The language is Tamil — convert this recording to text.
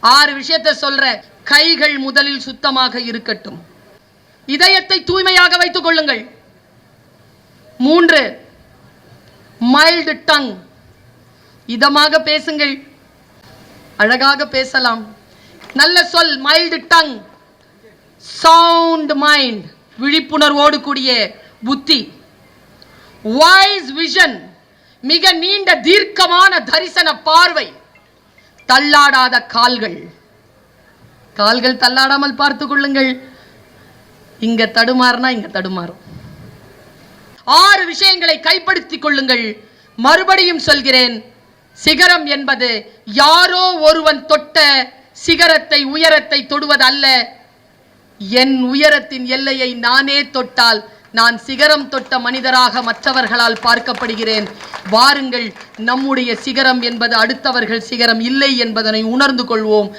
6 விஷயத்தை சொல்ற. கைகள் முதலில் சுத்தமாக இருக்கட்டும். இதயத்தை தூய்மையாக வைத்துக் கொள்ளுங்கள். 3 மைல்டு டங், இதமாக பேசுங்கள். அழகாக பேசலாம். நல்ல சொல் மைல்டு டங். சவுண்ட் மைண்ட், விழிப்புணர்வோடு கூடிய புத்தி. வைஸ் விஷன், மிக நீண்ட தீர்க்கமான தரிசன பார்வை. தள்ளாடாத கால்கள், கால்கள் தள்ளாடாமல் பார்த்துக் கொள்ளுங்கள். இங்க தடுமாறினா இங்க தடுமாறும். 6 விஷயங்களை கைப்படுத்திக் கொள்ளுங்கள். மறுபடியும் சொல்கிறேன், சிகரம் என்பது யாரோ ஒருவன் தொட்ட சிகரத்தை, உயரத்தை தொடுவது அல்ல. என் உயரத்தின் எல்லையை நானே தொட்டால் நான் சிகரம் தொட்ட மனிதராக மற்றவர்களால் பார்க்கப்படுகிறேன். வாருங்கள், நம்முடைய சிகரம் என்பது அடுத்தவர்கள் சிகரம் இல்லை என்பதனை உணர்ந்து கொள்வோம்.